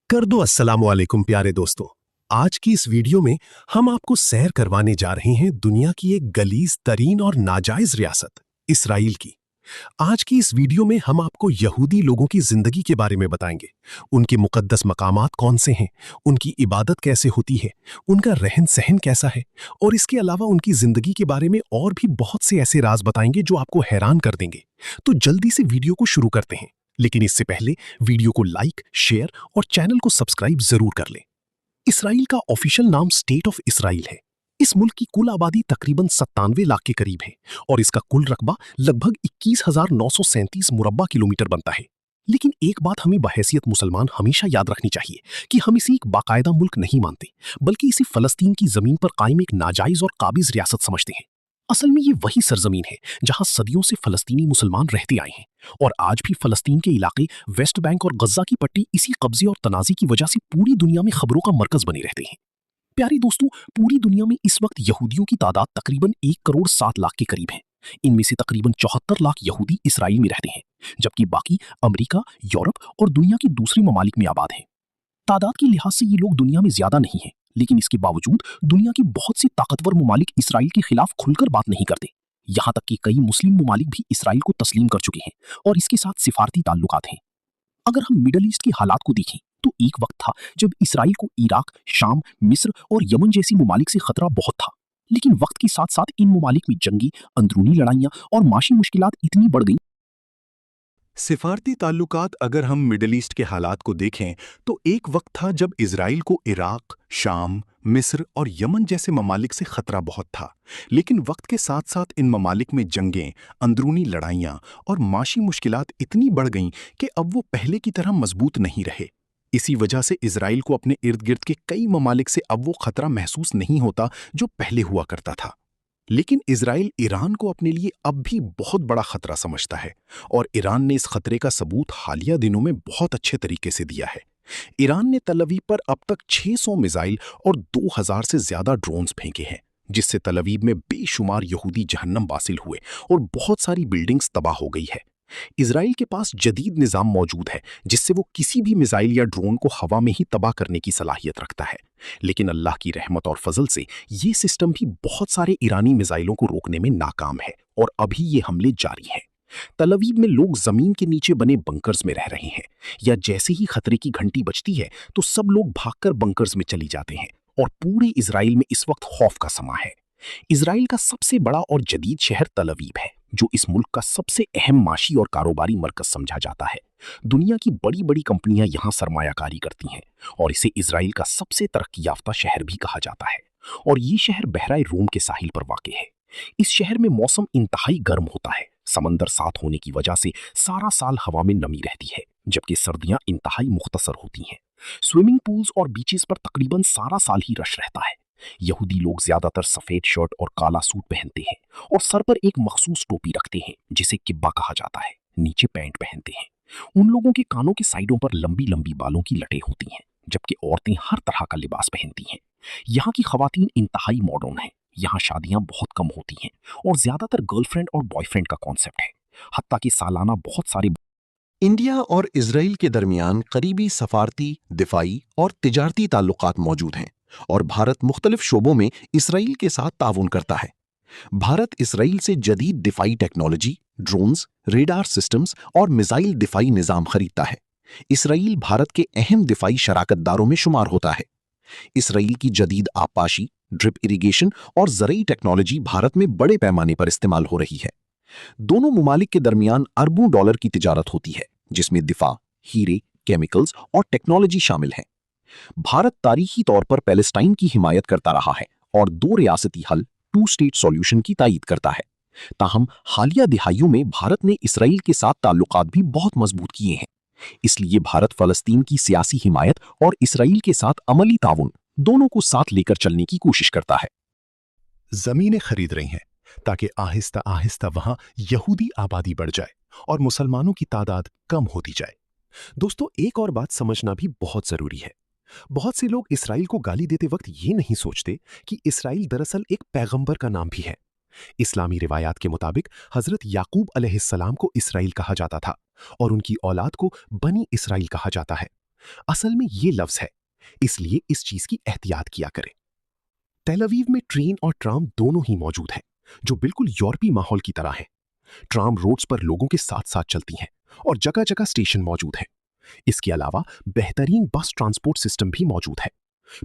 कर दो अस्सलाम वालेकुम प्यारे दोस्तों। आज की इस वीडियो में हम आपको सैर करवाने जा रहे हैं दुनिया की एक गलीज तरीन और नाजायज रियासत इसराइल की। आज की इस वीडियो में हम आपको यहूदी लोगों की जिंदगी के बारे में बताएंगे। उनके मुकद्दस मकामात कौन से हैं, उनकी इबादत कैसे होती है, उनका रहन सहन कैसा है, और इसके अलावा उनकी जिंदगी के बारे में और भी बहुत से ऐसे राज बताएंगे जो आपको हैरान कर देंगे। तो जल्दी से वीडियो को शुरू करते हैं, लेकिन इससे पहले वीडियो को लाइक, शेयर और चैनल को सब्सक्राइब जरूर कर लें। इसराइल का ऑफिशियल नाम स्टेट ऑफ इसराइल है। इस मुल्क की कुल आबादी तकरीबन 97 लाख के करीब है और इसका कुल रकबा लगभग 21,937 मुरब्बा किलोमीटर बनता है। लेकिन एक बात हमें बहैसियत मुसलमान हमेशा याद रखनी चाहिए कि हम इसे एक बाकायदा मुल्क नहीं मानते, बल्कि इसे फलस्तीन की जमीन पर कायम एक नाजायज और काबिज रियासत समझते हैं। असल में ये वही सरजमीन है जहां सदियों से फलस्तीनी मुसलमान रहते आए हैं और आज भी फलस्तीन के इलाके, वेस्ट बैंक और गज्जा की पट्टी इसी कब्जे और तनाज़ी की वजह से पूरी दुनिया में खबरों का मरकज बने रहते हैं। प्यारे दोस्तों, पूरी दुनिया में इस वक्त यहूदियों की तादाद तकरीबन 1,07,00,000 के करीब है। इनमें से तकरीबन 74 लाख यहूदी इसराइल में रहते हैं, जबकि बाकी अमेरिका, यूरोप और दुनिया के दूसरे ममालिक में आबाद हैं। तादाद के लिहाज से ये लोग दुनिया में ज्यादा नहीं हैं, लेकिन इसके बावजूद दुनिया की बहुत सी ताकतवर ममालिक इसराइल के खिलाफ खुलकर बात नहीं करते। यहाँ तक कि कई मुस्लिम ममालिक भी इसराइल को तस्लीम कर चुके हैं और इसके साथ सिफारती ताल्लुकात हैं। अगर हम मिडल ईस्ट की हालात को देखें तो एक वक्त था जब इसराइल को इराक, शाम, मिस्र और यमन जैसी ममालिक से खतरा बहुत था। लेकिन वक्त के साथ साथ इन ममालिक में जंगी, अंदरूनी लड़ाइयाँ और माशी मुश्किलात इतनी बढ़ गई। सिफारती ताल्लुकात अगर हम मिडल ईस्ट के हालात को देखें तो एक वक्त था जब इजराइल को इराक, शाम, मिस्र और यमन जैसे ममालिक से खतरा बहुत था। लेकिन वक्त के साथ साथ इन ममालिक में जंगें, अंदरूनी लड़ाइयाँ और माशी मुश्किलात इतनी बढ़ गईं कि अब वो पहले की तरह मजबूत नहीं रहे। इसी वजह से इजराइल को अपने इर्द गिर्द के कई ममालिक से अब वो खतरा महसूस नहीं होता जो पहले हुआ करता था। लेकिन इजराइल ईरान को अपने लिए अब भी बहुत बड़ा खतरा समझता है और ईरान ने इस खतरे का सबूत हालिया दिनों में बहुत अच्छे तरीके से दिया है। ईरान ने तल अवीव पर अब तक 600 मिसाइल और 2000 से ज्यादा ड्रोन्स फेंके हैं, जिससे तल अवीव में बेशुमार यहूदी जहन्नम वासिल हुए और बहुत सारी बिल्डिंग्स तबाह हो गई है। इजराइल के पास जदीद निज़ाम मौजूद है जिससे वो किसी भी मिसाइल या ड्रोन को हवा में ही तबाह करने की सलाहियत रखता है। लेकिन अल्लाह की रहमत और फजल से ये सिस्टम भी बहुत सारे ईरानी मिसाइलों को रोकने में नाकाम है और अभी ये हमले जारी हैं। तल अवीव में लोग जमीन के नीचे बने बंकर्स में रह रहे हैं, या जैसे ही खतरे की घंटी बजती है तो सब लोग भागकर बंकर्स में चली जाते हैं और पूरे इजराइल में इस वक्त खौफ का समा है। इजराइल का सबसे बड़ा और जदीद शहर तल अवीव है, जो इस मुल्क का सबसे अहम माशी और कारोबारी मरकज समझा जाता है। दुनिया की बड़ी बड़ी कंपनियां यहाँ सरमायाकारी करती हैं और इसे इजराइल का सबसे तरक्की याफ्ता शहर भी कहा जाता है। और ये शहर बहराए रूम के साहिल पर वाक़ है। इस शहर में मौसम इंतहाई गर्म होता है। समंदर साथ होने की वजह से सारा साल हवा में नमी रहती है, जबकि सर्दियां इंतहाई मुख्तसर होती हैं। स्विमिंग पूल्स और बीचेस पर तकरीबन सारा साल ही रश रहता है। यहूदी लोग ज्यादातर सफेद शर्ट और काला सूट पहनते हैं और सर पर एक मखसूस टोपी रखते हैं जिसे किब्बा कहा जाता है। नीचे पैंट पहनते हैं। उन लोगों के कानों के साइडों पर लंबी लंबी बालों की लटें होती हैं, जबकि औरतें हर तरह का लिबास पहनती हैं। यहाँ की खवातीन इंतहाई मॉडर्न हैं। यहाँ शादियाँ बहुत कम होती हैं और ज्यादातर गर्लफ्रेंड और बॉयफ्रेंड का कॉन्सेप्ट है। हत्ता कि सालाना बहुत सारे इंडिया और इजराइल के दरमियान करीबी सफारती, दिफाई और तिजारती ताल्लुकात मौजूद हैं और भारत मुख्तलिफ शोबों में इसराइल के साथ ताउन करता है। भारत इसराइल से जदीद दिफाई टेक्नोलॉजी, ड्रोन्स, रेडार सिस्टम्स और मिसाइल दिफाई निज़ाम खरीदता है। इसराइल भारत के अहम दिफाई शराकतदारों में शुमार होता है। इसराइल की जदीद आबपाशी, ड्रिप इरिगेशन और ज़रई टेक्नोलॉजी भारत में बड़े पैमाने पर इस्तेमाल हो रही है। दोनों मुमालिक के दरमियान अरबों डॉलर की तिजारत होती है, जिसमें दिफा, हीरे, केमिकल्स और टेक्नोलॉजी शामिल हैं। भारत तारीखी तौर पर पैलेस्टाइन की हिमायत करता रहा है और दो रियासती हल, टू स्टेट सॉल्यूशन की तायीद करता है। ताहम हालिया दिहाइयों में भारत ने इसराइल के साथ ताल्लुकात भी बहुत मजबूत किए हैं। इसलिए भारत फलस्तीन की सियासी हिमायत और इसराइल के साथ अमली ताउन दोनों को साथ लेकर चलने की कोशिश करता है। जमीनें खरीद रही हैं ताकि आहिस्ता आहिस्ता वहां यहूदी आबादी बढ़ जाए और मुसलमानों की तादाद कम होती जाए। दोस्तों, एक और बात समझना भी बहुत जरूरी है। बहुत से लोग इसराइल को गाली देते वक्त ये नहीं सोचते कि इसराइल दरअसल एक पैगंबर का नाम भी है। इस्लामी रिवायात के मुताबिक हजरत याकूब अलैहिस्सलाम को इसराइल कहा जाता था और उनकी औलाद को बनी इसराइल कहा जाता है। असल में ये लफ्ज है, इसलिए इस चीज की एहतियात किया करें। तेल अवीव में ट्रेन और ट्राम दोनों ही मौजूद हैं, जो बिल्कुल यूरोपीय माहौल की तरह है। ट्राम रोड्स पर लोगों के साथ साथ चलती हैं और जगह जगह स्टेशन मौजूद हैं। इसके अलावा बेहतरीन बस ट्रांसपोर्ट सिस्टम भी मौजूद है।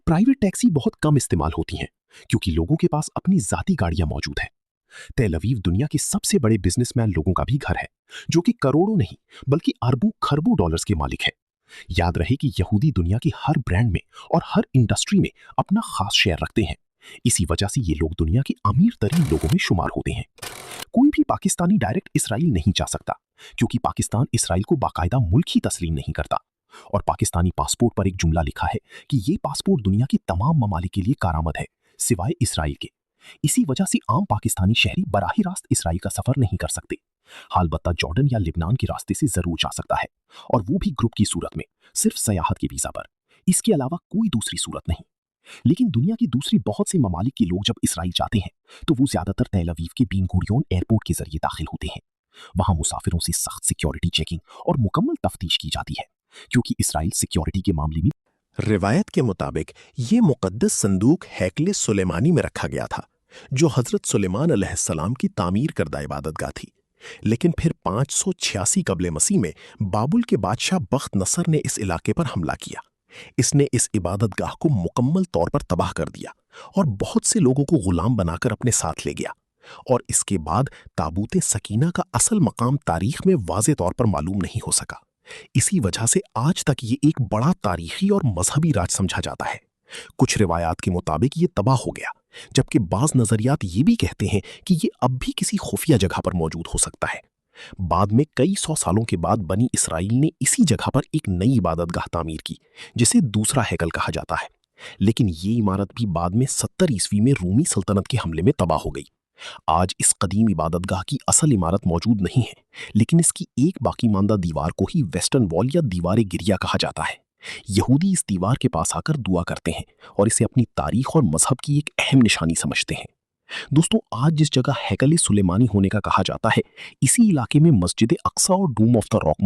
प्राइवेट टैक्सी बहुत कम इस्तेमाल होती हैं क्योंकि लोगों के पास अपनी जाती गाड़ियां मौजूद हैं। तेल अवीव दुनिया के सबसे बड़े बिजनेसमैन लोगों का भी घर है, जो कि करोड़ों नहीं बल्कि अरबों खरबों डॉलर्स के मालिक है। याद रहे कि यहूदी दुनिया की हर ब्रांड में और हर इंडस्ट्री में अपना खास शेयर रखते हैं। इसी वजह से ये लोग दुनिया के अमीर तरीन लोगों में शुमार होते हैं। कोई भी पाकिस्तानी डायरेक्ट इसराइल नहीं जा सकता क्योंकि पाकिस्तान इसराइल को बाकायदा मुल्क ही तस्लीम नहीं करता। और पाकिस्तानी पासपोर्ट पर एक जुमला लिखा है कि ये पासपोर्ट दुनिया के तमाम ममालिक के लिए कारामद है सिवाय इसराइल के। इसी वजह से आम पाकिस्तानी शहरी बराह रास्त इसराइल का सफर नहीं कर सकते। हालबत्ता जॉर्डन या लिबनान के रास्ते से जरूर जा सकता है, और वो भी ग्रुप की सूरत में, सिर्फ सयाहत के वीजा पर। इसके अलावा कोई दूसरी सूरत नहीं। लेकिन दुनिया की दूसरी बहुत से ममालिक के लोग जब इसराइल जाते हैं तो वो ज्यादातर तेल अवीव के बेन गुरियोन एयरपोर्ट के जरिए दाखिल होते हैं। वहां मुसाफिरों से सख्त सिक्योरिटी चेकिंग और मुकम्मल तफ्तीश की जाती है क्योंकि इसराइल सिक्योरिटी के मामले में रिवायत के मुताबिक ये मुकद्दस संदूक हैकले सुलेमानी में रखा गया था, जो हजरत सुलेमान अलैहिस्सलाम की तामीर करदा इबादतगाह थी। लेकिन फिर 586 कबले मसीह में बाबुल के बादशाह बख्त नसर ने इस इलाके पर हमला किया। इसने इस इबादतगाह को मुकम्मल तौर पर तबाह कर दिया और बहुत से लोगों को गुलाम बनाकर अपने साथ ले गया। और इसके बाद ताबूत सकीना का असल मकाम तारीख में वाज़े तौर पर मालूम नहीं हो सका। इसी वजह से आज तक ये एक बड़ा तारीखी और मजहबी राज समझा जाता है। कुछ रिवायात के मुताबिक ये तबाह हो गया, जबकि बाज नजरियात ये भी कहते हैं कि ये अब भी किसी खुफिया जगह पर मौजूद हो सकता है। बाद में कई सौ सालों के बाद बनी इसराइल ने इसी जगह पर एक नई इबादतगाह तामीर की, जिसे दूसरा हैकल कहा जाता है। लेकिन ये इमारत भी बाद में 70 ईस्वी में रूमी सल्तनत के हमले में तबाह हो गई। आज इस कदीम इबादतगाह की असल इमारत मौजूद नहीं है, लेकिन इसकी एक बाकी मानदा दीवार को ही वेस्टर्न वॉल या दीवार गिरिया कहा जाता है। यहूदी इस दीवार के पास आकर दुआ करते हैं और इसे अपनी तारीख और मजहब की एक अहम निशानी समझते हैं। दोस्तों, आज जिस जगह हैकल सुलेमानी होने का कहा जाता है, इसी इलाके में मस्जिद अक्सा और डूम ऑफ द रॉक